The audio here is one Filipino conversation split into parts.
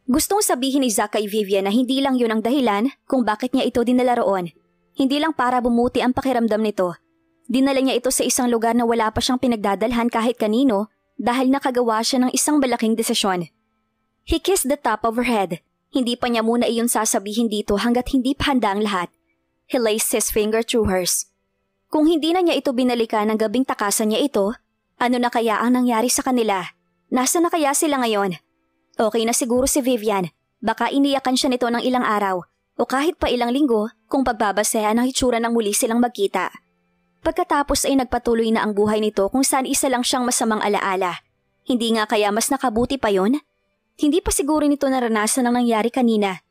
Gustong sabihin ni Zack kay Vivian na hindi lang yun ang dahilan kung bakit niya ito dinala roon. Hindi lang para bumuti ang pakiramdam nito. Dinala niya ito sa isang lugar na wala pa siyang pinagdadalhan kahit kanino dahil nakagawa siya ng isang malaking desisyon. He kissed the top of her head. Hindi pa niya muna iyon sasabihin dito hanggat hindi pa handa ang lahat. He laced his finger through hers. Kung hindi na niya ito binalikan ng gabing takasan niya ito, ano na kaya ang nangyari sa kanila? Nasaan na kaya sila ngayon? Okay na siguro si Vivian. Baka iniyakan siya nito ng ilang araw o kahit pa ilang linggo kung pagbabasehan ang hitsura ng muli silang magkita. Pagkatapos ay nagpatuloy na ang buhay nito kung saan isa lang siyang masamang alaala. Hindi nga kaya mas nakabuti pa yon? Hindi pa siguro nito naranasan ang nangyari kanina.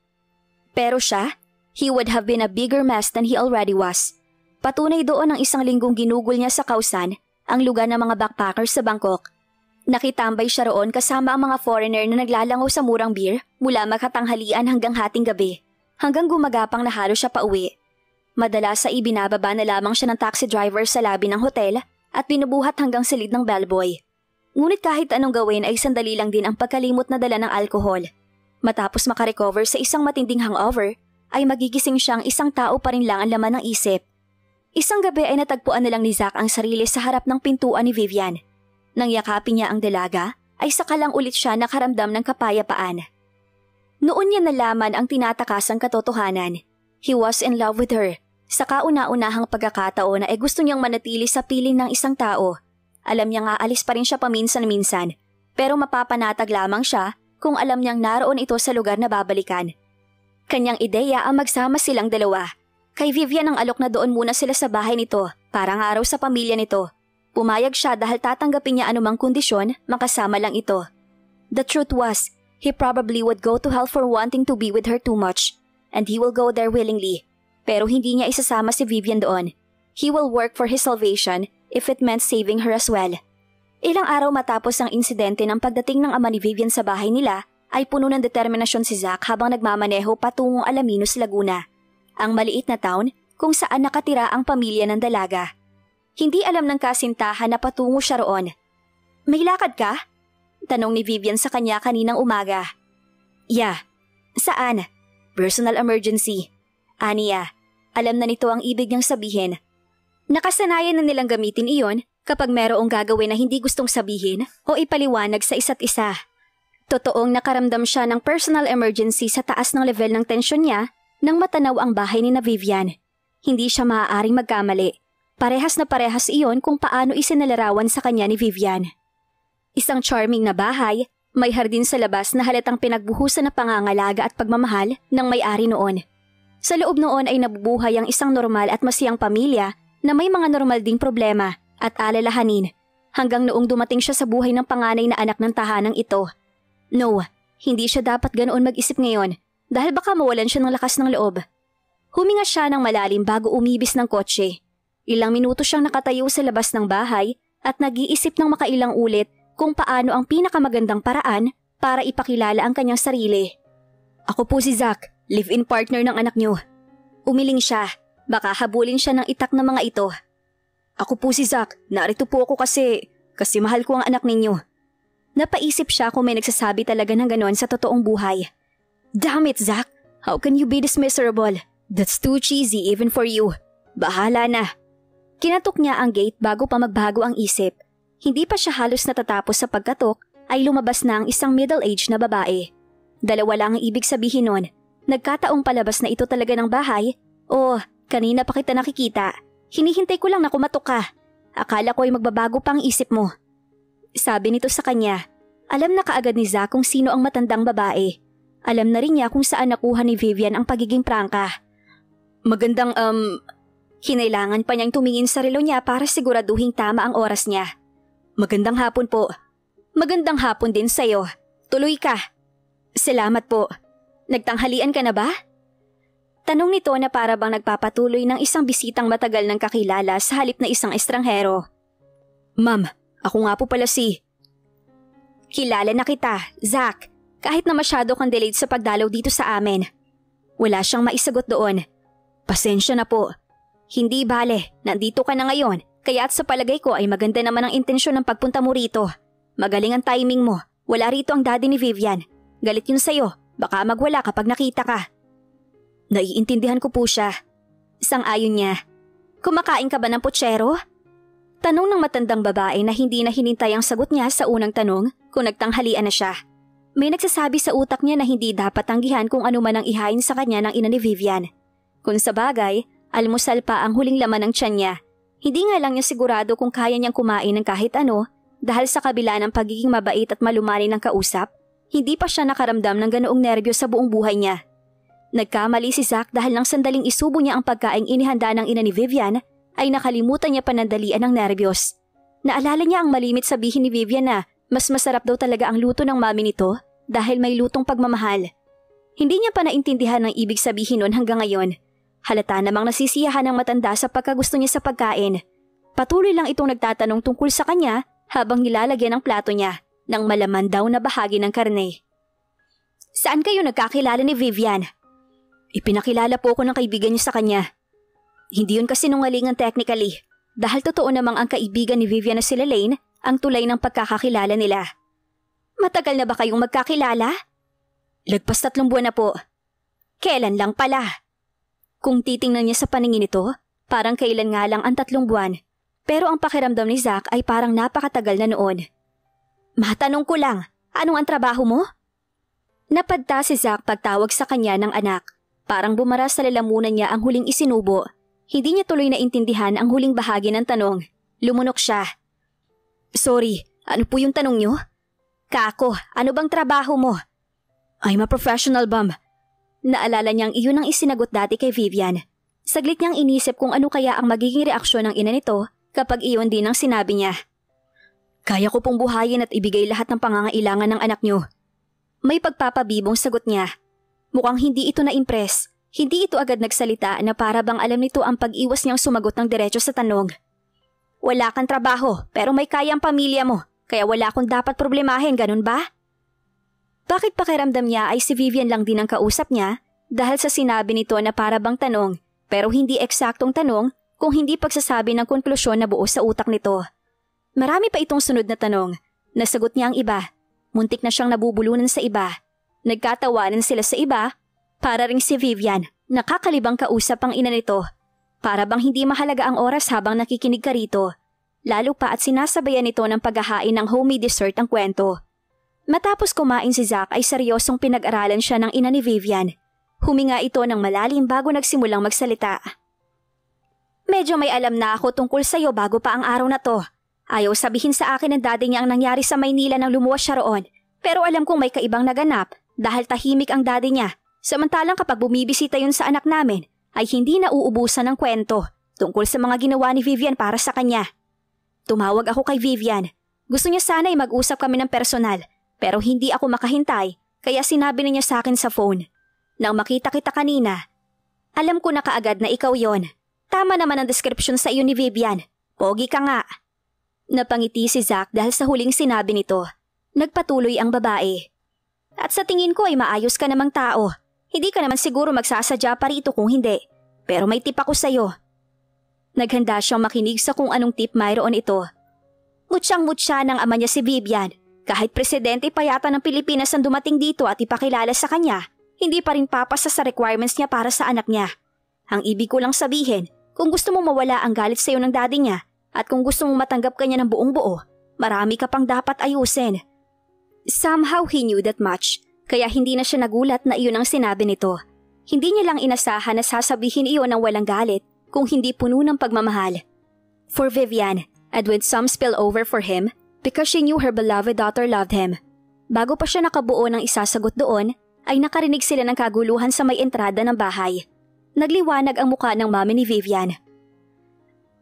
Pero siya, he would have been a bigger mess than he already was. Patunay doon ang isang linggong ginugol niya sa Khao San, ang lugar ng mga backpackers sa Bangkok. Nakitambay siya roon kasama ang mga foreigner na naglalangaw sa murang beer mula magkatanghalian hanggang hating gabi, hanggang gumagapang na halos siya pauwi. Madalas ay ibinababa na lamang siya ng taxi driver sa labi ng hotel at binubuhat hanggang silid ng bellboy. Ngunit kahit anong gawin ay sandali lang din ang pagkalimot na dala ng alkohol. Matapos makarecover sa isang matinding hangover, ay magigising siyang isang tao pa rin lang ang laman ng isip. Isang gabi ay natagpuan na lang ni Zack ang sarili sa harap ng pintuan ni Vivian. Nang yakapin niya ang dalaga, ay saka lang ulit siya nakaramdam ng kapayapaan. Noon niya nalaman ang tinatakasang katotohanan. He was in love with her. Sa kauna-unahang pagkakataon na gusto niyang manatili sa piling ng isang tao. Alam niyang aalis pa rin siya paminsan-minsan, pero mapapanatag lamang siya kung alam niyang naroon ito sa lugar na babalikan. Kanyang ideya ang magsama silang dalawa. Kay Vivian ang alok na doon muna sila sa bahay nito, parang araw sa pamilya nito. Pumayag siya dahil tatanggapin niya anumang kondisyon, makasama lang ito. The truth was, he probably would go to hell for wanting to be with her too much. And he will go there willingly. Pero hindi niya isasama si Vivian doon. He will work for his salvation if it meant saving her as well. Ilang araw matapos ang insidente ng pagdating ng ama ni Vivian sa bahay nila, ay puno ng determinasyon si Zack habang nagmamaneho patungong Alaminos, Laguna. Ang maliit na town kung saan nakatira ang pamilya ng dalaga. Hindi alam ng kasintahan na patungo siya roon. May lakad ka? Tanong ni Vivian sa kanya kaninang umaga. Yeah. Saan? Personal emergency. Aniya, alam na nito ang ibig niyang sabihin. Nakasanayan na nilang gamitin iyon kapag merong gagawin na hindi gustong sabihin o ipaliwanag sa isa't isa. Totoong nakaramdam siya ng personal emergency sa taas ng level ng tensyon niya nang matanaw ang bahay ni na Vivian. Hindi siya maaaring magkamali. Parehas na parehas iyon kung paano isinalarawan sa kanya ni Vivian. Isang charming na bahay, may hardin sa labas na halatang pinagbuhusan na pangangalaga at pagmamahal ng may-ari noon. Sa loob noon ay nabubuhay ang isang normal at masiyang pamilya na may mga normal ding problema at alalahanin hanggang noong dumating siya sa buhay ng panganay na anak ng tahanang ito. No, hindi siya dapat ganoon mag-isip ngayon dahil baka mawalan siya ng lakas ng loob. Huminga siya ng malalim bago umibis ng kotse. Ilang minuto siyang nakatayo sa labas ng bahay at nag-iisip ng makailang ulit kung paano ang pinakamagandang paraan para ipakilala ang kanyang sarili. Ako po si Zack, live-in partner ng anak niyo. Umiling siya, baka habulin siya ng itak ng mga ito. Ako po si Zack, narito po ako kasi mahal ko ang anak ninyo. Napaisip siya kung may nagsasabi talaga ng ganon sa totoong buhay. Damn it, Zack! How can you be this miserable? That's too cheesy even for you. Bahala na. Kinatok niya ang gate bago pa magbago ang isip. Hindi pa siya halos natatapos sa pagkatok ay lumabas na ang isang middle-aged na babae. Dalawa lang ang ibig sabihin nun. Nagkataong palabas na ito talaga ng bahay o kanina pa kita nakikita. Hinihintay ko lang na kumatok ka. Akala ko ay magbabago pa ang isip mo. Sabi nito sa kanya. Alam na kaagad ni Zack kung sino ang matandang babae. Alam na rin niya kung saan nakuha ni Vivian ang pagiging prangka. Magandang Kinailangan pa niyang tumingin sa relo niya para siguraduhing tama ang oras niya. Magandang hapon po. Magandang hapon din sa'yo. Tuloy ka. Salamat po. Nagtanghalian ka na ba? Tanong nito na para bang nagpapatuloy ng isang bisitang matagal ng kakilala sa halip na isang estranghero. Ma'am, ako nga po pala si... Kilala na kita, Zack. Kahit na masyado kang delayed sa pagdalaw dito sa amin. Wala siyang maisagot doon. Pasensya na po. Hindi bale, nandito ka na ngayon, kaya't sa palagay ko ay maganda naman ang intensyon ng pagpunta mo rito. Magaling ang timing mo, wala rito ang daddy ni Vivian. Galit yun sa'yo, Baka magwala kapag nakita ka. Naiintindihan ko po siya. Sang-ayon niya. Kumakain ka ba ng putsero? Tanong ng matandang babae na hindi na hinintay ang sagot niya sa unang tanong kung nagtanghalian na siya. May nagsasabi sa utak niya na hindi dapat tanggihan kung ano man ang ihain sa kanya ng ina ni Vivian. Kung sa bagay, almusal pa ang huling laman ng tiyan niya. Hindi nga lang niya sigurado kung kaya niyang kumain ng kahit ano dahil sa kabila ng pagiging mabait at malumani ng kausap, hindi pa siya nakaramdam ng ganoong nerbyo sa buong buhay niya. Nagkamali si Zack dahil nang sandaling isubo niya ang pagkaing inihanda ng ina ni Vivian ay nakalimutan niya panandalian ng nerbiyos. Naalala niya ang malimit sabihin ni Vivian na mas masarap daw talaga ang luto ng mami nito dahil may lutong pagmamahal. Hindi niya pa naintindihan ang ibig sabihin nun hanggang ngayon. Halata namang nasisiyahan ng matanda sa pagkagusto niya sa pagkain. Patuloy lang itong nagtatanong tungkol sa kanya habang nilalagyan ng plato niya ng malaman daw na bahagi ng karne. Saan kayo nagkakilala ni Vivian? Ipinakilala po ako ng kaibigan niyo sa kanya. Hindi yun kasinungalingan technically dahil totoo namang ang kaibigan ni Vivian na sila Lane ang tulay ng pagkakakilala nila. Matagal na ba kayong magkakilala? Lagpas 3 buwan na po. Kailan lang pala? Kung titingnan niya sa paningin nito, parang kailan nga lang ang 3 buwan. Pero ang pakiramdam ni Zack ay parang napakatagal na noon. Matanong ko lang, anong ang trabaho mo? Napadta si Zack pagtawag sa kanya ng anak. Parang bumara sa lalamunan niya ang huling isinubo. Hindi niya tuloy na intindihan ang huling bahagi ng tanong. Lumunok siya. Sorry, ano po yung tanong niyo? Kako, ano bang trabaho mo? I'm a professional bum. Naalala niyang iyon ang isinagot dati kay Vivian. Saglit niyang inisip kung ano kaya ang magiging reaksyon ng ina nito kapag iyon din ang sinabi niya. Kaya ko pong buhayin at ibigay lahat ng pangangailangan ng anak niyo. May pagpapabibong sagot niya. Mukhang hindi ito na-impress. Hindi ito agad nagsalita na para bang alam nito ang pag-iwas niyang sumagot ng diretso sa tanong. Wala kang trabaho pero may kaya ang pamilya mo, kaya wala akong dapat problemahin, ganun ba? Bakit pakiramdam niya ay si Vivian lang din ang kausap niya dahil sa sinabi nito na para bang tanong pero hindi eksaktong tanong kung hindi pagsasabi ng konklusyon na buo sa utak nito. Marami pa itong sunod na tanong. Nasagot niya ang iba. Muntik na siyang nabubulunan sa iba. Nagkatawanan sila sa iba. Para ring si Vivian, nakakalibang kausap ang ina nito. Para bang hindi mahalaga ang oras habang nakikinig ka rito. Lalo pa at sinasabayan nito ng paghahain ng homemade dessert ang kwento. Matapos kumain si Zack ay seryosong pinag-aralan siya ng ina ni Vivian. Huminga ito ng malalim bago nagsimulang magsalita. Medyo may alam na ako tungkol sa'yo bago pa ang araw na to. Ayaw sabihin sa akin ng daddy niya ang nangyari sa Maynila nang lumuwas siya roon. Pero alam kong may kaibang naganap dahil tahimik ang daddy niya. Samantalang kapag bumibisita yun sa anak namin, ay hindi na uubusan ng kwento tungkol sa mga ginawa ni Vivian para sa kanya. Tumawag ako kay Vivian. Gusto niya sana ay mag-usap kami ng personal, pero hindi ako makahintay, kaya sinabi niya sa akin sa phone. Nang makita kita kanina, alam ko na kaagad na ikaw yon. Tama naman ang description sa iyo ni Vivian. Pogi ka nga. Napangiti si Zack dahil sa huling sinabi nito. Nagpatuloy ang babae. At sa tingin ko ay maayos ka namang tao. Hindi ka naman siguro magsasadya pa rito kung hindi. Pero may tip ako sa'yo. Naghanda siyang makinig sa kung anong tip mayroon ito. Mutsyang-mutya ng ama niya si Vivian. Kahit presidente pa yata ng Pilipinas ang dumating dito at ipakilala sa kanya, hindi pa rin papasa sa requirements niya para sa anak niya. Ang ibig ko lang sabihin, kung gusto mong mawala ang galit sa'yo ng daddy niya at kung gusto mong matanggap ka niya ng buong buo, marami ka pang dapat ayusin. Somehow he knew that much. Kaya hindi na siya nagulat na iyon ang sinabi nito. Hindi niya lang inasahan na sasabihin iyon ng walang galit kung hindi puno ng pagmamahal. For Vivian, and with some spill over for him, because she knew her beloved daughter loved him. Bago pa siya nakabuo ng isasagot doon, ay nakarinig sila ng kaguluhan sa may entrada ng bahay. Nagliwanag ang mukha ng mami ni Vivian.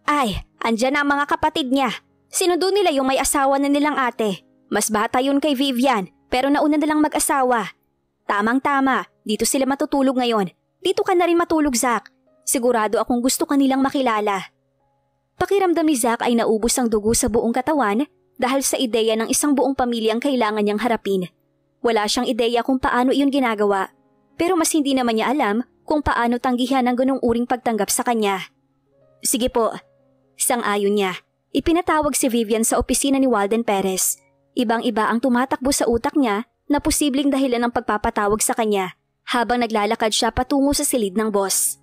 Ay, andyan na ang mga kapatid niya. Sinundo nila yung may asawa na nilang ate. Mas bata yun kay Vivian. Pero nauna na lang mag-asawa. Tamang-tama, dito sila matutulog ngayon. Dito ka na rin matulog, Zack. Sigurado akong gusto kanilang makilala. Pakiramdam ni Zack ay naubos ang dugo sa buong katawan dahil sa ideya ng isang buong pamilyang kailangan niyang harapin. Wala siyang ideya kung paano iyon ginagawa. Pero mas hindi naman niya alam kung paano tanggihan ang ganung uring pagtanggap sa kanya. Sige po. Sang-ayon niya. Ipinatawag si Vivian sa opisina ni Walden Perez. Ibang-iba ang tumatakbo sa utak niya na posibleng dahilan ng pagpapatawag sa kanya habang naglalakad siya patungo sa silid ng boss.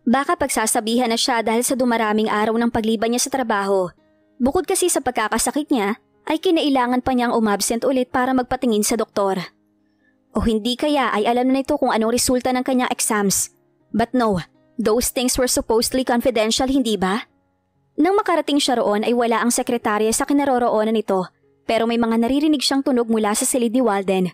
Baka pagsasabihan na siya dahil sa dumaraming araw ng pagliban niya sa trabaho. Bukod kasi sa pagkakasakit niya, ay kinailangan pa niyang umabsent ulit para magpatingin sa doktor. O hindi kaya ay alam na nito kung anong resulta ng kanyang exams. But no, those things were supposedly confidential, hindi ba? Nang makarating siya roon ay wala ang sekretarya sa kinaroroonan nito, pero may mga naririnig siyang tunog mula sa silid ni Walden.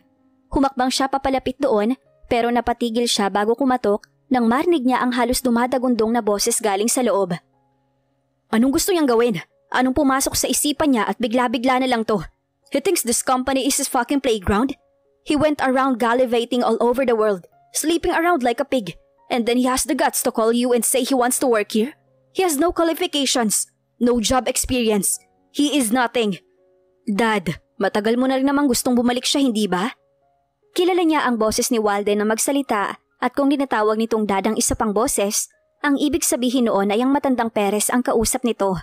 Humakbang siya papalapit doon, pero napatigil siya bago kumatok nang marinig niya ang halos dumadagundong na boses galing sa loob. Anong gusto niyang gawin? Anong pumasok sa isipan niya at bigla-bigla na lang to? He thinks this company is his fucking playground? He went around gallivanting all over the world, sleeping around like a pig, and then he has the guts to call you and say he wants to work here? He has no qualifications, no job experience. He is nothing. Dad, matagal mo na rin namang gustong bumalik siya, hindi ba? Kilala niya ang boses ni Walden na magsalita at kung dinatawag nitong dad ang isa pang boses, ang ibig sabihin noon ay ang matandang Perez ang kausap nito.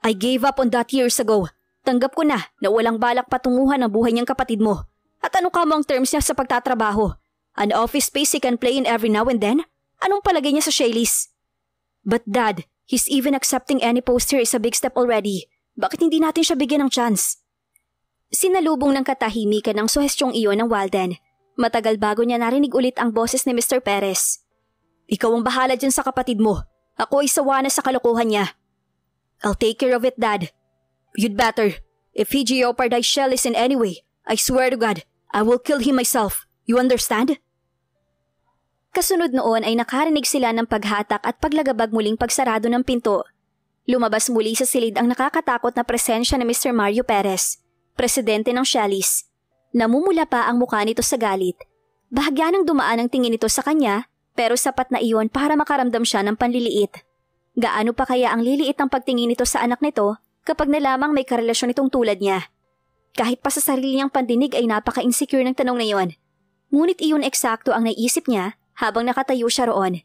I gave up on that years ago. Tanggap ko na walang balak patunguhan ang buhay niyang kapatid mo. At ano ka mo ang terms niya sa pagtatrabaho? An office space he can play in every now and then? Anong palagay niya sa Shaylee's? But Dad, he's even accepting any post here is a big step already. Bakit hindi natin siya bigyan ng chance? Sinalubong ng katahimikan ang suhestyong iyon ng Walden. Matagal bago niya narinig ulit ang boses ni Mr. Perez. Ikaw ang bahala dyan sa kapatid mo. Ako ay sawa na sa kalokohan niya. I'll take care of it, Dad. You'd better. If he jeopardizes Shaylee's in any way, I swear to God, I will kill him myself. You understand? Kasunod noon ay nakarinig sila ng paghatak at paglagabag muling pagsarado ng pinto. Lumabas muli sa silid ang nakakatakot na presensya ni Mr. Mario Perez, presidente ng Shaylee's. Namumula pa ang mukha nito sa galit. Bahagya nang dumaan ang tingin nito sa kanya, pero sapat na iyon para makaramdam siya ng panliliit. Gaano pa kaya ang liliit ng pagtingin nito sa anak nito kapag nalamang may karelasyon itong tulad niya? Kahit pa sa sarili niyang pandinig ay napaka-insecure ng tanong na iyon. Ngunit iyon eksakto ang naisip niya habang nakatayo siya roon.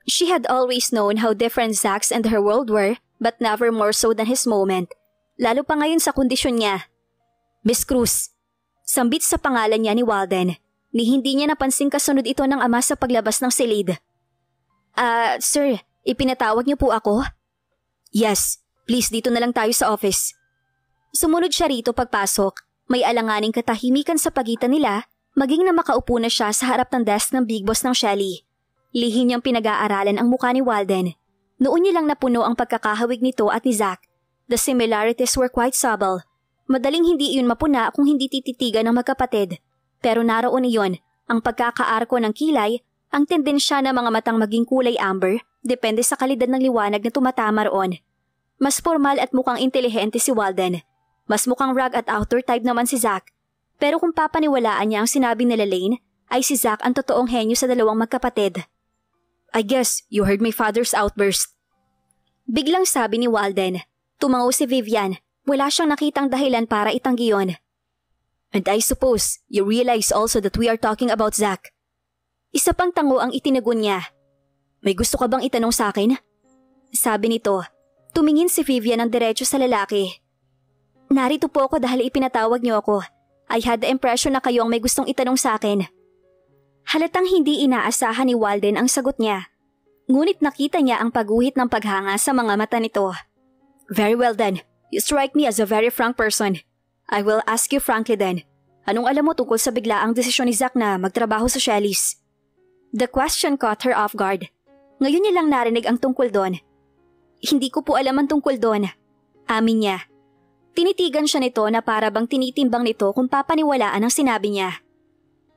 She had always known how different Zach's and her world were, but never more so than his moment. Lalo pa ngayon sa kondisyon niya. Miss Cruz. Sambit sa pangalan niya ni Walden, ni hindi niya napansing kasunod ito ng ama sa paglabas ng silid. Sir, ipinatawag niyo po ako? Yes, please dito na lang tayo sa office. Sumunod siya rito pagpasok. May alanganing katahimikan sa pagitan nila, maging na makaupo na siya sa harap ng desk ng big boss ng Shaylee. Lihim niyang pinag-aaralan ang mukha ni Walden. Noon niya lang napuno ang pagkakahawig nito at ni Zach. The similarities were quite subtle. Madaling hindi iyon mapuna kung hindi tititigan ng magkapatid. Pero naroon iyon, ang pagkakaarko ng kilay, ang tendensya ng mga matang maging kulay amber, depende sa kalidad ng liwanag na tumatama roon. Mas formal at mukhang intelihente si Walden. Mas mukhang rag at outer type naman si Zach. Pero kung papaniwalaan niya ang sinabi nila Lane, ay si Zach ang totoong henyo sa dalawang magkapatid. I guess you heard my father's outburst. Biglang sabi ni Walden. Tumango si Vivian. Wala siyang nakitang dahilan para itanggi yun. And I suppose you realize also that we are talking about Zach. Isa pang tango ang itinagon niya. May gusto ka bang itanong sa akin? Sabi nito. Tumingin si Vivian ng diretso sa lalaki. Narito po ako dahil ipinatawag niyo ako. I had the impression na kayo ang may gustong itanong sa akin. Halatang hindi inaasahan ni Walden ang sagot niya. Ngunit nakita niya ang pagguhit ng paghanga sa mga mata nito. Very well then. You strike me as a very frank person. I will ask you frankly then. Anong alam mo tungkol sa biglaang desisyon ni Zach na magtrabaho sa Shaylee's? The question caught her off guard. Ngayon niya lang narinig ang tungkol doon. Hindi ko po alam ang tungkol doon. Amin niya. Tinitigan siya nito na para bang tinitimbang nito kung papaniwalaan ang sinabi niya.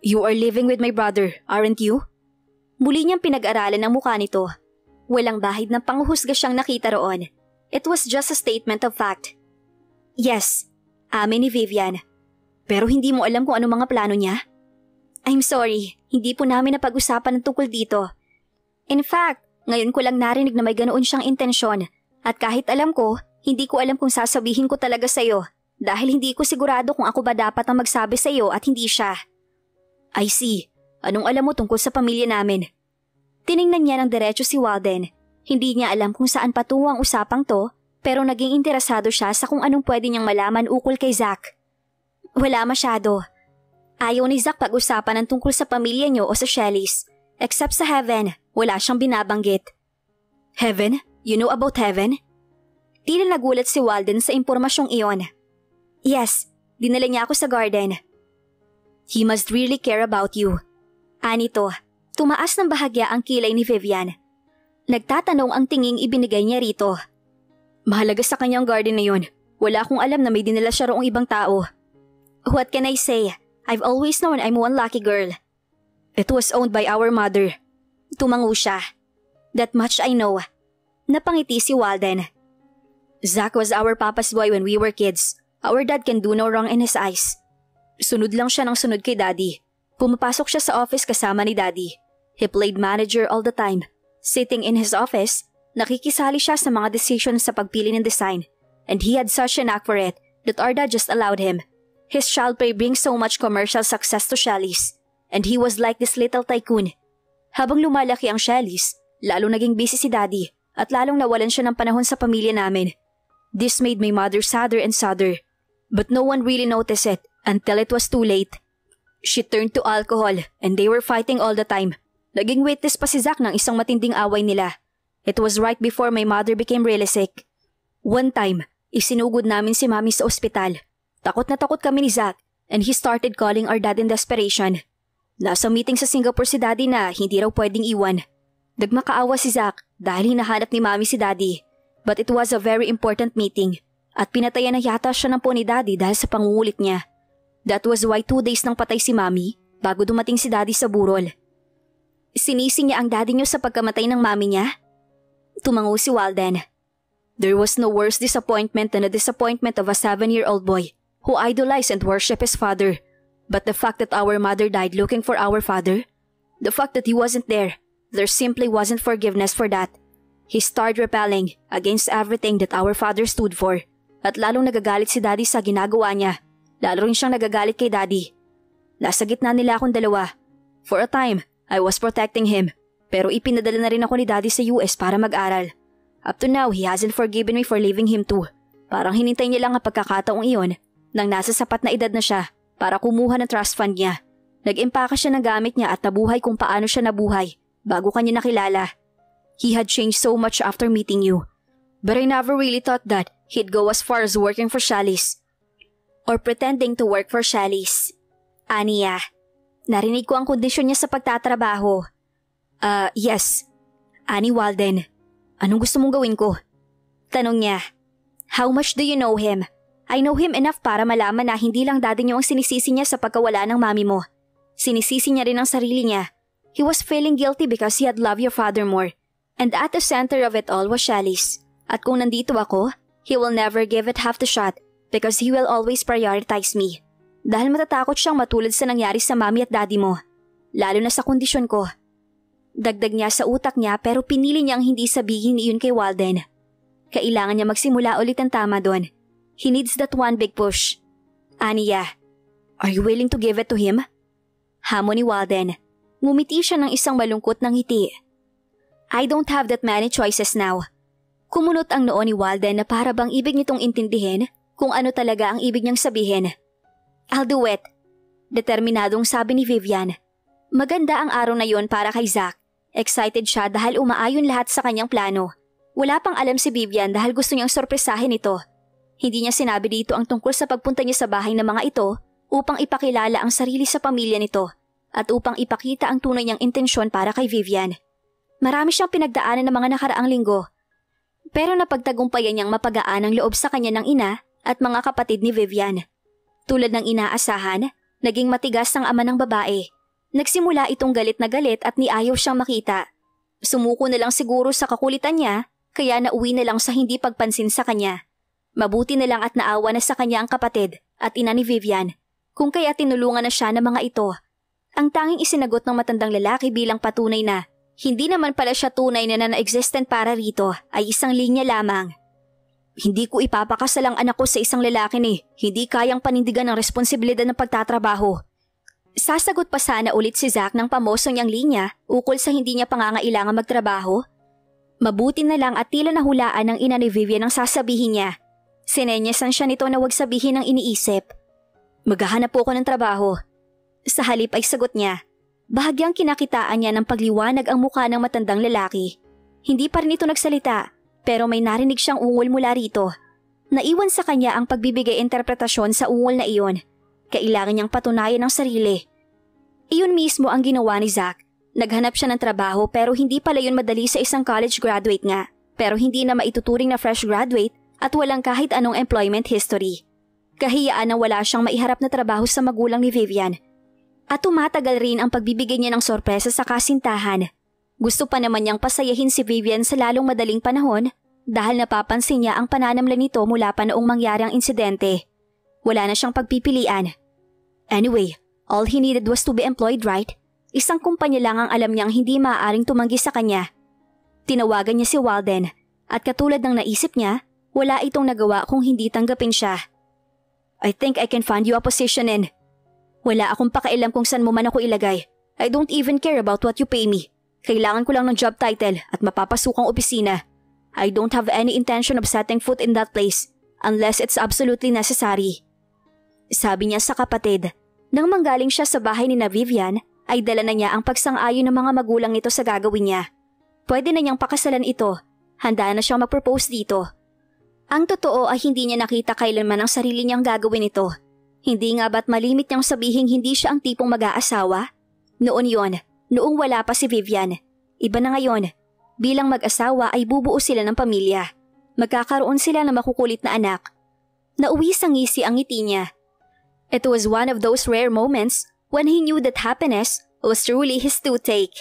You are living with my brother, aren't you? Muli niyang pinag-aralan ang mukha nito. Walang bahid ng panghuhusga siyang nakita roon. It was just a statement of fact. Yes, amin ni Vivian. Pero hindi mo alam kung ano mga plano niya? I'm sorry, hindi po namin napag-usapan ng tungkol dito. In fact, ngayon ko lang narinig na may ganoon siyang intensyon. At kahit alam ko, hindi ko alam kung sasabihin ko talaga sa'yo. Dahil hindi ko sigurado kung ako ba dapat ang magsabi sa'yo at hindi siya. I see. Anong alam mo tungkol sa pamilya namin? Tiningnan niya ng diretso si Walden. Hindi niya alam kung saan patungo ang usapang to, pero naging interesado siya sa kung anong pwede niyang malaman ukol kay Zach. Wala masyado. Ayaw ni Zack pag-usapan ng tungkol sa pamilya niyo o sa Shellys. Except sa Heaven, wala siyang binabanggit. Heaven? You know about Heaven? Tila nagulat si Walden sa impormasyong iyon. Yes, dinala niya ako sa garden. He must really care about you. Anito, tumaas ng bahagya ang kilay ni Vivian. Nagtatanong ang tinging ibinigay niya rito. Mahalaga sa kanyang garden na yun. Wala akong alam na may dinala siya roong ibang tao. What can I say? I've always known I'm one lucky girl. It was owned by our mother. Tumango siya. That much I know. Napangiti si Walden. Zack was our papa's boy when we were kids. Our dad can do no wrong in his eyes. Sunod lang siya ng sunod kay Daddy. Pumapasok siya sa office kasama ni Daddy. He played manager all the time. Sitting in his office, nakikisali siya sa mga decisions sa pagpili ng design. And he had such a knack for it that our dad just allowed him. His child play brings so much commercial success to Shellys. And he was like this little tycoon. Habang lumalaki ang Shellys, lalong naging busy si Daddy at lalong nawalan siya ng panahon sa pamilya namin. This made my mother sadder and sadder. But no one really noticed it until it was too late. She turned to alcohol and they were fighting all the time. Naging witness pa si Zack ng isang matinding away nila. It was right before my mother became really sick. One time, isinugod namin si Mami sa ospital. Takot na takot kami ni Zack and he started calling our dad in desperation. Nasa meeting sa Singapore si Daddy na hindi raw pwedeng iwan. Nagmakaawa si Zack dahil hinahanap ni Mami si Daddy. But it was a very important meeting at pinatayan na yata siya ng po ni Daddy dahil sa pangungulit niya. That was why 2 days nang patay si Mami bago dumating si Daddy sa burol. Sinisi niya ang Daddy niyo sa pagkamatay ng Mami niya? Tumango si Walden. There was no worse disappointment than the disappointment of a 7-year-old boy who idolized and worshipped his father. But the fact that our mother died looking for our father, the fact that he wasn't there simply wasn't forgiveness for that. He started rebelling against everything that our father stood for at lalong nagagalit si Daddy sa ginagawa niya. Lalo rin siyang nagagalit kay Daddy. Nasa gitna nila akong dalawa. For a time, I was protecting him pero ipinadala na rin ako ni Daddy sa US para mag-aral. Up to now, he hasn't forgiven me for leaving him too. Parang hinintay niya lang ang pagkakataong iyon nang nasa sapat na edad na siya para kumuha ng trust fund niya. Nag-impaka siya ng gamit niya at nabuhay kung paano siya nabuhay bago kanya nakilala. He had changed so much after meeting you. But I never really thought that he'd go as far as working for Shellys. Or pretending to work for Shellys. Aniya, narinig ko ang kondisyon niya sa pagtatrabaho. Yes. Ani Walden, anong gusto mong gawin ko? Tanong niya. How much do you know him? I know him enough para malaman na hindi lang Daddy niyo ang sinisisi niya sa pagkawala ng Mami mo. Sinisisi niya rin ang sarili niya. He was feeling guilty because he had loved your father more. And at the center of it all was Shellys. At kung nandito ako, he will never give it half the shot because he will always prioritize me. Dahil matatakot siyang matulad sa nangyari sa Mami at Daddy mo. Lalo na sa kondisyon ko. Dagdag niya sa utak niya pero pinili niyang hindi sabihin iyon kay Walden. Kailangan niya magsimula ulit ang tama doon. He needs that one big push. Aniya, are you willing to give it to him? Hamon ni Walden. Ngumiti siya ng isang malungkot na ngiti. I don't have that many choices now. Kumunot ang noo ni Walden na para bang ibig nitong intindihin kung ano talaga ang ibig niyang sabihin. I'll do it. Determinadong sabi ni Vivian. Maganda ang araw na yon para kay Zack. Excited siya dahil umaayon lahat sa kanyang plano. Wala pang alam si Vivian dahil gusto niyang sorpresahin ito. Hindi niya sinabi dito ang tungkol sa pagpunta niya sa bahay ng mga ito upang ipakilala ang sarili sa pamilya nito at upang ipakita ang tunay niyang intensyon para kay Vivian. Marami siyang pinagdaanan ng mga nakaraang linggo. Pero napagtagumpayan niyang mapagaan ang loob sa kanya ng ina at mga kapatid ni Vivian. Tulad ng inaasahan, naging matigas ang ama ng babae. Nagsimula itong galit na galit at niayaw siyang makita. Sumuko na lang siguro sa kakulitan niya, kaya nauwi na lang sa hindi pagpansin sa kanya. Mabuti na lang at naawa na sa kanya ang kapatid at ina ni Vivian, kung kaya tinulungan na siya ng mga ito. Ang tanging isinagot ng matandang lalaki bilang patunay na hindi naman pala siya tunay na na-existent para rito ay isang linya lamang. Hindi ko ipapakasal ang anak ko sa isang lalaki ni hindi kayang panindigan ang responsibilidad ng pagtatrabaho. Sasagot pa sana ulit si Zack ng pamoso niyang linya ukol sa hindi niya pangangailangan magtrabaho. Mabuti na lang at tila nahulaan ng ina ni Vivian ang sasabihin niya. Sinenyasan siya nito na huwag sabihin ang iniisip. Maghahanap po ako ng trabaho. Sa halip ay sagot niya. Bahagyang kinakitaan niya ng pagliwanag ang mukha ng matandang lalaki. Hindi pa rin ito nagsalita, pero may narinig siyang ungol mula rito. Naiwan sa kanya ang pagbibigay interpretasyon sa ungol na iyon. Kailangan niyang patunayan ang sarili. Iyon mismo ang ginawa ni Zack. Naghanap siya ng trabaho pero hindi pala yun madali sa isang college graduate nga. Pero hindi na maituturing na fresh graduate at walang kahit anong employment history. Kahiyaan na wala siyang maiharap na trabaho sa magulang ni Vivian. At tumatagal rin ang pagbibigay niya ng sorpresa sa kasintahan. Gusto pa naman niyang pasayahin si Vivian sa lalong madaling panahon dahil napapansin niya ang pananamlan nito mula pa noong mangyari ang insidente. Wala na siyang pagpipilian. Anyway, all he needed was to be employed, right? Isang kumpanya lang ang alam niyang hindi maaaring tumanggi sa kanya. Tinawagan niya si Walden at katulad ng naisip niya, wala itong nagawa kung hindi tanggapin siya. I think I can find you a position in. Wala akong pakialam kung saan mo man ako ilagay. I don't even care about what you pay me. Kailangan ko lang ng job title at mapapasukang opisina. I don't have any intention of setting foot in that place unless it's absolutely necessary. Sabi niya sa kapatid. Nang manggaling siya sa bahay ni na Vivian, ay dala na niya ang pagsang-ayon ng mga magulang nito sa gagawin niya. Pwede na niyang pakasalan ito. Handa na siyang mag-propose dito. Ang totoo ay hindi niya nakita kailanman ang sarili niyang gagawin ito. Hindi nga ba't malimit niyang sabihing hindi siya ang tipong mag-aasawa? Noon yon, noong wala pa si Vivian. Iba na ngayon. Bilang mag-asawa ay bubuo sila ng pamilya. Magkakaroon sila ng makukulit na anak. Nauwi sa ngisi ang ngiti niya. It was one of those rare moments when he knew that happiness was truly his to take.